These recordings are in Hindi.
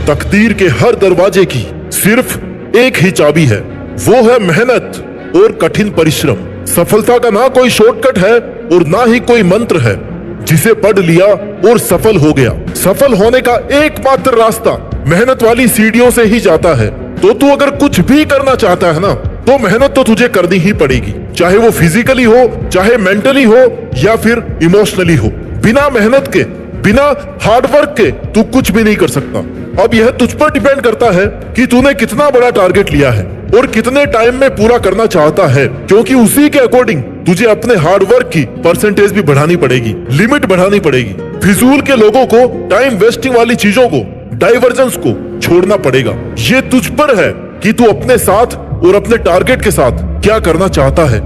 तकदीर के हर दरवाजे की सिर्फ एक ही चाबी है, वो है मेहनत और कठिन परिश्रम। सफलता का ना कोई शॉर्टकट है और ना ही कोई मंत्र है जिसे पढ़ लिया और सफल हो गया। सफल होने का एकमात्र रास्ता मेहनत वाली सीढ़ियों से ही जाता है। तो तू अगर कुछ भी करना चाहता है ना, तो मेहनत तो तुझे करनी ही पड़ेगी, चाहे वो फिजिकली हो, चाहे मेंटली हो या फिर इमोशनली हो। बिना मेहनत के, बिना हार्डवर्क के तू कुछ भी नहीं कर सकता। अब यह तुझ पर डिपेंड करता है कि तूने कितना बड़ा टारगेट लिया है और कितने टाइम में पूरा करना चाहता है, क्योंकि उसी के अकॉर्डिंग तुझे अपने हार्डवर्क की परसेंटेज भी बढ़ानी पड़ेगी, लिमिट बढ़ानी पड़ेगी। फिजूल के लोगों को, टाइम वेस्टिंग वाली चीजों को, डाइवर्जेंस को छोड़ना पड़ेगा। ये तुझ पर है कि तू अपने साथ और अपने टारगेट के साथ क्या करना चाहता है।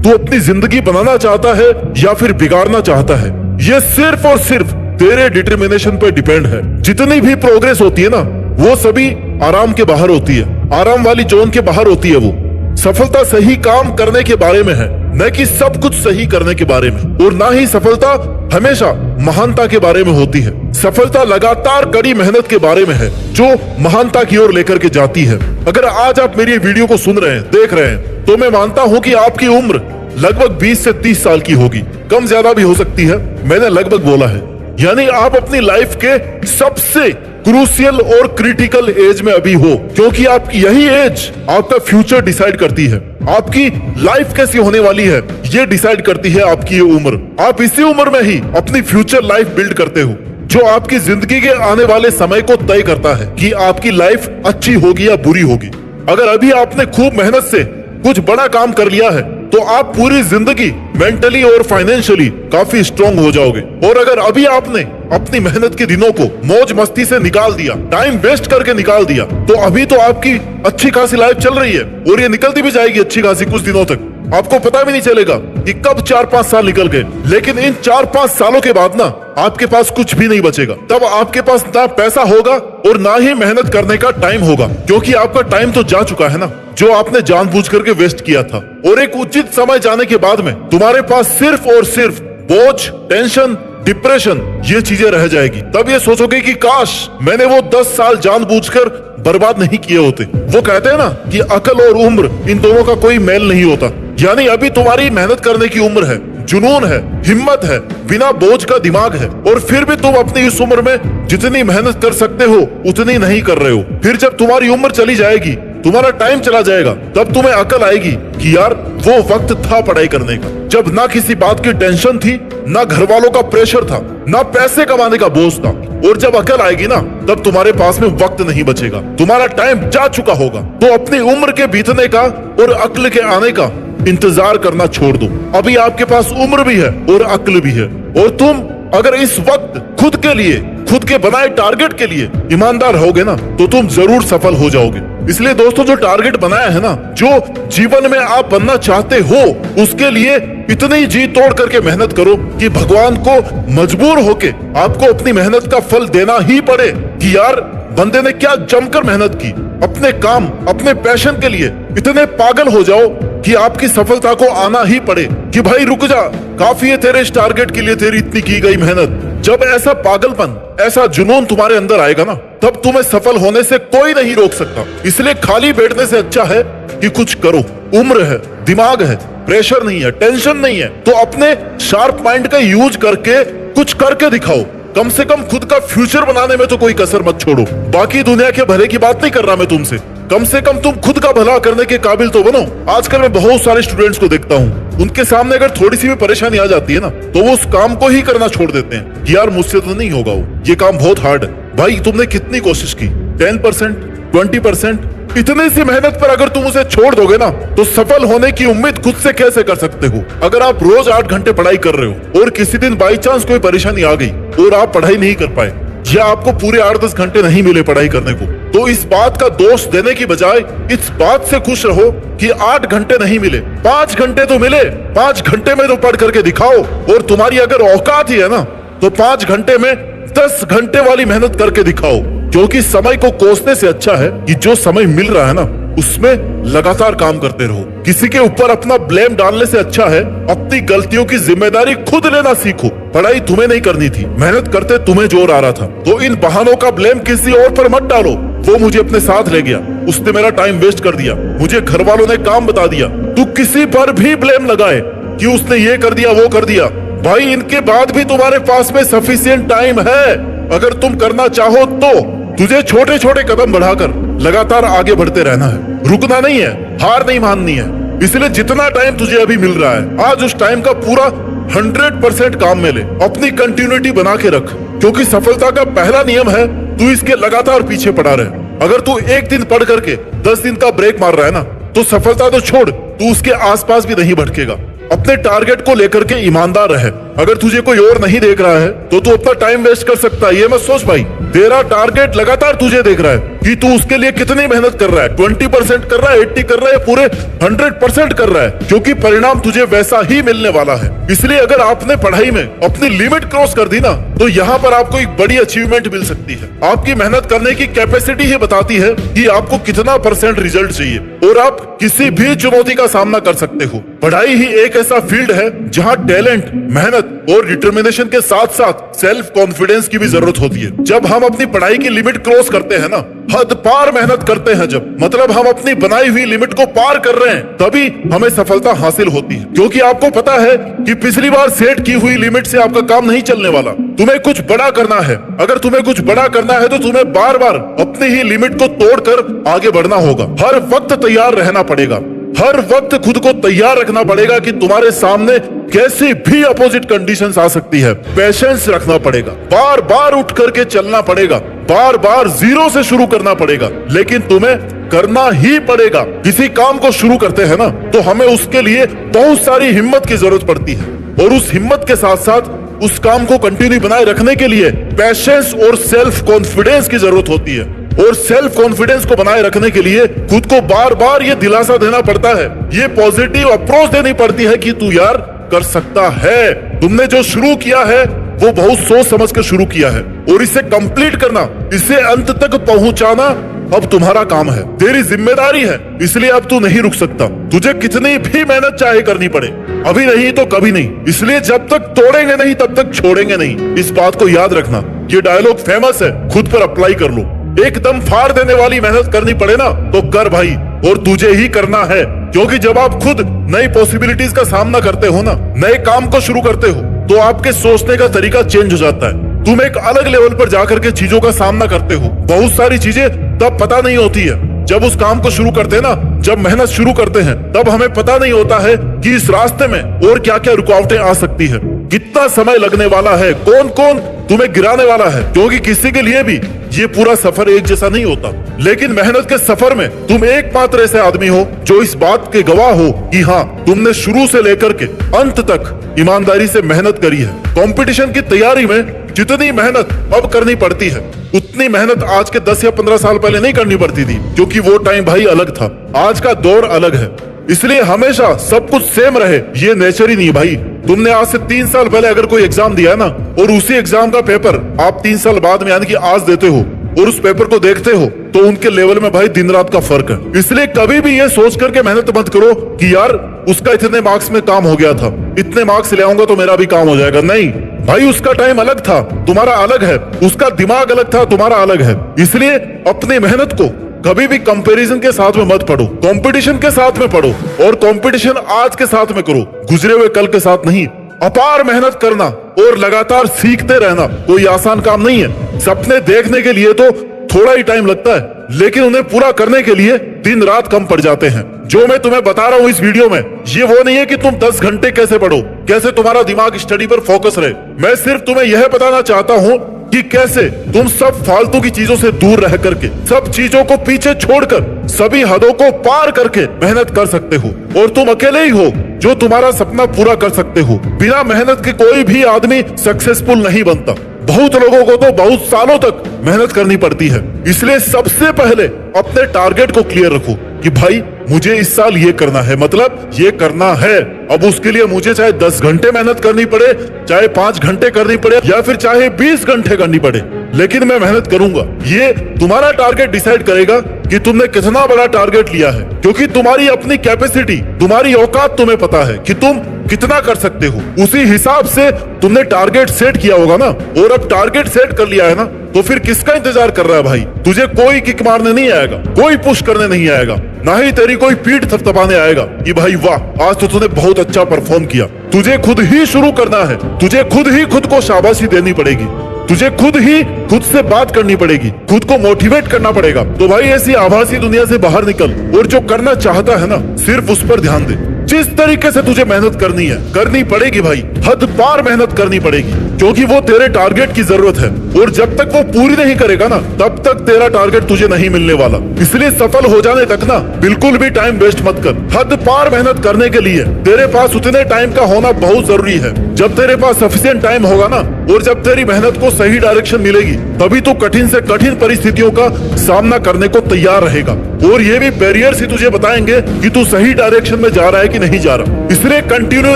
तू अपनी जिंदगी बनाना चाहता है या फिर बिगाड़ना चाहता है। ये सिर्फ और सिर्फ तेरे डिटर्मिनेशन पर डिपेंड है। जितनी भी प्रोग्रेस होती है ना, वो सभी आराम के बाहर होती है, आराम वाली जोन के बाहर होती है। वो सफलता सही काम करने के बारे में है, न कि सब कुछ सही करने के बारे में, और ना ही सफलता हमेशा महानता के बारे में होती है। सफलता लगातार कड़ी मेहनत के बारे में है, जो महानता की ओर लेकर के जाती है। अगर आज आप मेरी वीडियो को सुन रहे हैं, देख रहे हैं, तो मैं मानता हूं कि आपकी उम्र लगभग 20 से 30 साल की होगी, कम ज्यादा भी हो सकती है, मैंने लगभग बोला है। यानी आप अपनी लाइफ के सबसे क्रूशियल और क्रिटिकल एज में अभी हो, क्योंकि आपकी यही एज आपका फ्यूचर डिसाइड करती है। आपकी लाइफ कैसी होने वाली है ये डिसाइड करती है आपकी ये उम्र। आप इसी उम्र में ही अपनी फ्यूचर लाइफ बिल्ड करते हो, जो आपकी जिंदगी के आने वाले समय को तय करता है कि आपकी लाइफ अच्छी होगी या बुरी होगी। अगर अभी आपने खूब मेहनत से कुछ बड़ा काम कर लिया है, तो आप पूरी जिंदगी मेंटली और फाइनेंशियली काफी स्ट्रांग हो जाओगे। और अगर अभी आपने अपनी मेहनत के दिनों को मौज मस्ती से निकाल दिया, टाइम वेस्ट करके निकाल दिया, तो अभी तो आपकी अच्छी खासी लाइफ चल रही है और ये निकलती भी जाएगी अच्छी खासी कुछ दिनों तक। आपको पता भी नहीं चलेगा कि कब 4-5 साल निकल गए। लेकिन इन 4-5 सालों के बाद ना आपके पास कुछ भी नहीं बचेगा। तब आपके पास ना पैसा होगा और ना ही मेहनत करने का टाइम होगा, क्योंकि आपका टाइम तो जा चुका है ना, जो आपने जानबूझ करके वेस्ट किया था। और एक उचित समय जाने के बाद में तुम्हारे पास सिर्फ और सिर्फ बोझ, टेंशन, डिप्रेशन, ये चीजें रह जाएगी। तब ये सोचोगे कि काश मैंने वो 10 साल जानबूझकर बर्बाद नहीं किए होते। वो कहते हैं ना कि अकल और उम्र, इन दोनों का कोई मेल नहीं होता। यानी अभी तुम्हारी मेहनत करने की उम्र है, जुनून है, हिम्मत है, बिना बोझ का दिमाग है, और फिर भी तुम अपनी इस उम्र में जितनी मेहनत कर सकते हो उतनी नहीं कर रहे हो। फिर जब तुम्हारी उम्र चली जाएगी, तुम्हारा टाइम चला जाएगा, तब तुम्हें अकल आएगी कि यार वो वक्त था पढ़ाई करने का, जब ना किसी बात की टेंशन थी, ना घर वालों का प्रेशर था, ना पैसे कमाने का बोझ था। और जब अकल आएगी ना, तब तुम्हारे पास में वक्त नहीं बचेगा, तुम्हारा टाइम जा चुका होगा। तो अपनी उम्र के बीतने का और अक्ल के आने का इंतजार करना छोड़ दो। अभी आपके पास उम्र भी है और अक्ल भी है, और तुम अगर इस वक्त खुद के लिए, खुद के बनाए टारगेट के लिए ईमानदार रहोगे ना, तो तुम जरूर सफल हो जाओगे। इसलिए दोस्तों, जो टारगेट बनाया है ना, जो जीवन में आप बनना चाहते हो, उसके लिए इतनी जी तोड़ करके मेहनत करो कि भगवान को मजबूर होके आपको अपनी मेहनत का फल देना ही पड़े कि यार बंदे ने क्या जमकर मेहनत की। अपने काम, अपने पैशन के लिए इतने पागल हो जाओ कि आपकी सफलता को आना ही पड़े कि भाई रुक जा, काफी है तेरे इस टारगेट के लिए तेरी इतनी की गई मेहनत। जब ऐसा पागलपन, ऐसा जुनून तुम्हारे अंदर आएगा ना, तब तुम्हें सफल होने से कोई नहीं रोक सकता। इसलिए खाली बैठने से अच्छा है कि कुछ करो। उम्र है, दिमाग है, प्रेशर नहीं है, टेंशन नहीं है, तो अपने शार्प माइंड का यूज करके कुछ करके दिखाओ। कम से कम खुद का फ्यूचर बनाने में तो कोई कसर मत छोड़ो। बाकी दुनिया के भले की बात नहीं कर रहा मैं तुमसे, कम से कम तुम खुद का भला करने के काबिल तो बनो। आजकल मैं बहुत सारे स्टूडेंट्स को देखता हूँ, उनके सामने अगर थोड़ी सी भी परेशानी आ जाती है ना, तो वो उस काम को ही करना छोड़ देते हैं कि यार मुझसे तो नहीं होगा, ये काम बहुत हार्ड है। भाई तुमने कितनी कोशिश की, 10%, 20%, इतनी सी मेहनत पर अगर तुम उसे छोड़ दोगे ना, तो सफल होने की उम्मीद खुद से कैसे कर सकते हो। अगर आप रोज 8 घंटे पढ़ाई कर रहे हो और किसी दिन बाई चांस कोई परेशानी आ गई और आप पढ़ाई नहीं कर पाए, या आपको पूरे 8-10 घंटे नहीं मिले पढ़ाई करने को, तो इस बात का दोष देने की बजाय इस बात से खुश रहो कि 8 घंटे नहीं मिले, 5 घंटे तो मिले। 5 घंटे में तो पढ़ करके दिखाओ। और तुम्हारी अगर औकात ही है ना, तो 5 घंटे में 10 घंटे वाली मेहनत करके दिखाओ। क्योंकि समय को कोसने से अच्छा है कि जो समय मिल रहा है ना, उसमें लगातार काम करते रहो। किसी के ऊपर अपना ब्लेम डालने से अच्छा है अपनी गलतियों की जिम्मेदारी खुद लेना सीखो। पढ़ाई तुम्हें नहीं करनी थी, मेहनत करते तुम्हें जोर आ रहा था। तो इन बहानों का ब्लेम किसी और पर मत डालो। वो मुझे अपने साथ ले गया, उसने मेरा टाइम वेस्ट कर दिया, मुझे घर वालों ने काम बता दिया। तू किसी पर भी ब्लेम लगाए कि उसने ये कर दिया वो कर दिया, भाई इनके बाद भी तुम्हारे पास में सफिशिएंट टाइम है। अगर तुम करना चाहो तो तुझे छोटे छोटे कदम बढ़ाकर लगातार आगे बढ़ते रहना है, रुकना नहीं है, हार नहीं माननी है। इसलिए जितना टाइम तुझे अभी मिल रहा है, आज उस टाइम का पूरा 100% काम में ले, अपनी कंटिन्यूटी बना के रख, क्योंकि सफलता का पहला नियम है तू इसके लगातार पीछे पड़ा रहे। अगर तू एक दिन पढ़ करके 10 दिन का ब्रेक मार रहा है ना, तो सफलता तो छोड़, तू उसके आसपास भी नहीं भटकेगा। अपने टारगेट को लेकर के ईमानदार रहे। अगर तुझे कोई और नहीं देख रहा है तो तू अपना टाइम वेस्ट कर सकता है, ये मत सोच भाई। तेरा टारगेट लगातार तुझे देख रहा है कि तू उसके लिए कितनी मेहनत कर रहा है, 20% कर रहा है, 80 कर रहा है, पूरे 100% कर रहा है, क्योंकि परिणाम तुझे वैसा ही मिलने वाला है। इसलिए अगर आपने पढ़ाई में अपनी लिमिट क्रॉस कर दी ना, तो यहाँ पर आपको एक बड़ी अचीवमेंट मिल सकती है। आपकी मेहनत करने की कैपेसिटी ही बताती है कि आपको कितना % रिजल्ट चाहिए, और आप किसी भी चुनौती का सामना कर सकते हो। पढ़ाई ही एक ऐसा फील्ड है जहाँ टैलेंट, मेहनत और डिटर्मिनेशन के साथ साथ सेल्फ कॉन्फिडेंस की भी जरूरत होती है। जब हम अपनी पढ़ाई की लिमिट क्रॉस करते हैं ना, हद पार मेहनत करते हैं, जब मतलब हम अपनी बनाई हुई लिमिट को पार कर रहे हैं, तभी हमें सफलता हासिल होती है। क्योंकि आपको पता है कि पिछली बार सेट की हुई लिमिट से आपका काम नहीं चलने वाला। तुम्हें कुछ बड़ा करना है। अगर तुम्हें कुछ बड़ा करना है तो तुम्हें बार बार अपनी ही लिमिट को तोड़कर आगे बढ़ना होगा। हर वक्त तैयार रहना पड़ेगा, हर वक्त खुद को तैयार रखना पड़ेगा कि तुम्हारे सामने कैसी भी अपोजिट कंडीशंस आ सकती है। पेशेंस रखना पड़ेगा, बार बार उठ करके चलना पड़ेगा, बार बार जीरो से शुरू करना पड़ेगा, लेकिन तुम्हें करना ही पड़ेगा। किसी काम को शुरू करते हैं ना, तो हमें उसके लिए बहुत सारी हिम्मत की जरूरत पड़ती है, और उस हिम्मत के साथ साथ उस काम को कंटिन्यू बनाए रखने के लिए पेशेंस और सेल्फ कॉन्फिडेंस की जरूरत होती है। और सेल्फ कॉन्फिडेंस को बनाए रखने के लिए खुद को बार बार ये दिलासा देना पड़ता है, ये पॉजिटिव अप्रोच देनी पड़ती है कि तू यार कर सकता है। तुमने जो शुरू किया है वो बहुत सोच समझ कर शुरू किया है, और इसे कंप्लीट करना, इसे अंत तक पहुंचाना अब तुम्हारा काम है, तेरी जिम्मेदारी है। इसलिए अब तू नहीं रुक सकता, तुझे कितनी भी मेहनत चाहे करनी पड़े, अभी नहीं तो कभी नहीं। इसलिए जब तक तोड़ेंगे नहीं तब तक छोड़ेंगे नहीं। इस बात को याद रखना, ये डायलॉग फेमस है, खुद पर अप्लाई कर लो। एकदम फाड़ देने वाली मेहनत करनी पड़े ना, तो कर भाई, और तुझे ही करना है। क्योंकि जब आप खुद नई पॉसिबिलिटीज का सामना करते हो ना, नए काम को शुरू करते हो, तो आपके सोचने का तरीका चेंज हो जाता है। तुम एक अलग लेवल पर जाकर के चीजों का सामना करते हो। बहुत सारी चीजें तब पता नहीं होती है जब उस काम को शुरू करते हैं ना, जब मेहनत शुरू करते हैं, तब हमें पता नहीं होता है कि इस रास्ते में और क्या क्या रुकावटें आ सकती है, कितना समय लगने वाला है, कौन कौन तुम्हें गिराने वाला है। क्योंकि किसी के लिए भी ये पूरा सफर एक जैसा नहीं होता, लेकिन मेहनत के सफर में तुम एकमात्र ऐसे आदमी हो जो इस बात के गवाह हो कि हाँ, तुमने शुरू से लेकर के अंत तक ईमानदारी से मेहनत करी है। कंपटीशन की तैयारी में जितनी मेहनत अब करनी पड़ती है, उतनी मेहनत आज के 10 या 15 साल पहले नहीं करनी पड़ती थी, क्योंकि वो टाइम भाई अलग था, आज का दौर अलग है। इसलिए हमेशा सब कुछ सेम रहे ये नेचर ही नहीं भाई। तुमने आज से 3 साल पहले अगर कोई एग्जाम दिया है ना, और उसी एग्जाम का पेपर आप 3 साल बाद में यानी कि आज देते हो, और उस पेपर को देखते हो, तो उनके लेवल में भाई दिन रात का फर्क है। इसलिए कभी भी ये सोच करके मेहनत मत करो कि यार उसका इतने मार्क्स में काम हो गया था, इतने मार्क्स ले आऊंगा तो मेरा भी काम हो जाएगा। नहीं भाई, उसका टाइम अलग था, तुम्हारा अलग है, उसका दिमाग अलग था, तुम्हारा अलग है। इसलिए अपनी मेहनत को कभी भी कंपैरिजन के साथ में मत पढ़ो, कंपटीशन के साथ में पढ़ो, और कंपटीशन आज के साथ में करो, गुजरे हुए कल के साथ नहीं। अपार मेहनत करना और लगातार सीखते रहना कोई आसान काम नहीं है। सपने देखने के लिए तो थोड़ा ही टाइम लगता है, लेकिन उन्हें पूरा करने के लिए दिन रात कम पड़ जाते हैं। जो मैं तुम्हें बता रहा हूँ इस वीडियो में, ये वो नहीं है कि तुम 10 घंटे कैसे पढ़ो, कैसे तुम्हारा दिमाग स्टडी पर फोकस रहे। मैं सिर्फ तुम्हें यह बताना चाहता हूँ कि कैसे तुम सब फालतू की चीजों से दूर रह करके, सब चीजों को पीछे छोड़कर, सभी हदों को पार करके मेहनत कर सकते हो। और तुम अकेले ही हो जो तुम्हारा सपना पूरा कर सकते हो। बिना मेहनत के कोई भी आदमी सक्सेसफुल नहीं बनता। बहुत लोगों को तो बहुत सालों तक मेहनत करनी पड़ती है। इसलिए सबसे पहले अपने टारगेट को क्लियर रखो कि भाई मुझे इस साल ये करना है, मतलब ये करना है। अब उसके लिए मुझे चाहे 10 घंटे मेहनत करनी पड़े, चाहे 5 घंटे करनी पड़े, या फिर चाहे 20 घंटे करनी पड़े, लेकिन मैं मेहनत करूंगा। ये तुम्हारा टारगेट डिसाइड करेगा कि तुमने कितना बड़ा टारगेट लिया है, क्योंकि तुम्हारी अपनी कैपेसिटी, तुम्हारी औकात तुम्हें पता है कि तुम कितना कर सकते हो, उसी हिसाब से तुमने टारगेट सेट किया होगा ना। और अब टारगेट सेट कर लिया है ना, तो फिर किसका इंतजार कर रहा है भाई। तुझे कोई किक मारने नहीं आएगा, कोई पुश करने नहीं आएगा, ना ही तेरी कोई पीठ थपथपाने आएगा कि भाई वाह आज तो तूने बहुत अच्छा परफॉर्म किया। तुझे खुद ही शुरू करना है, तुझे खुद ही खुद को शाबाशी देनी पड़ेगी, तुझे खुद ही खुद से बात करनी पड़ेगी, खुद को मोटिवेट करना पड़ेगा। तो भाई ऐसी आभासी दुनिया से बाहर निकल और जो करना चाहता है ना सिर्फ उस पर ध्यान दे। जिस तरीके से तुझे मेहनत करनी है करनी पड़ेगी भाई, हद पार मेहनत करनी पड़ेगी, क्योंकि वो तेरे टारगेट की जरूरत है। और जब तक वो पूरी नहीं करेगा ना तब तक तेरा टारगेट तुझे नहीं मिलने वाला। इसलिए सफल हो जाने तक ना बिल्कुल भी टाइम वेस्ट मत कर। हद पार मेहनत करने के लिए तेरे पास उतने टाइम का होना बहुत जरूरी है। जब तेरे पास सफिशिएंट टाइम होगा ना और जब तेरी मेहनत को सही डायरेक्शन मिलेगी तभी तो कठिन से कठिन परिस्थितियों का सामना करने को तैयार रहेगा। और ये भी बैरियर्स ही तुझे बताएंगे कि तू सही डायरेक्शन में जा रहा है कि नहीं जा रहा। इसलिए कंटिन्यू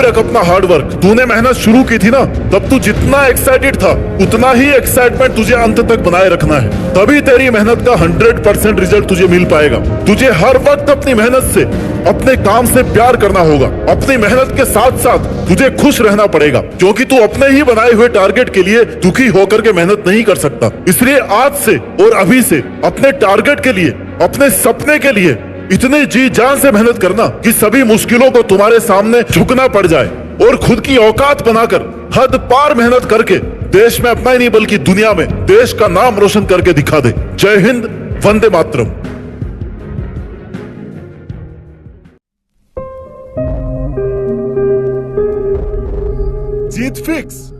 रख अपना हार्ड वर्क। तूने मेहनत शुरू की थी ना तब तू जितना एक्साइटेड था उतना ही एक्साइटमेंट तुझे अंत तक बनाए रखना है, तभी तेरी मेहनत का 100% रिजल्ट तुझे मिल पाएगा। तुझे हर वक्त अपनी मेहनत से, अपने काम से प्यार करना होगा। अपनी मेहनत के साथ साथ तुझे खुश रहना पड़ेगा, क्योंकि तू अपने ही बनाए हुए टारगेट के लिए दुखी होकर के मेहनत नहीं कर सकता। इसलिए आज से और अभी से अपने टारगेट के लिए, अपने सपने के लिए इतनी जी जान से मेहनत करना कि सभी मुश्किलों को तुम्हारे सामने झुकना पड़ जाए और खुद की औकात बनाकर हद पार मेहनत करके देश में अपना ही नहीं बल्कि दुनिया में देश का नाम रोशन करके दिखा दे। जय हिंद, वंदे मातरम। जीत फिक्स।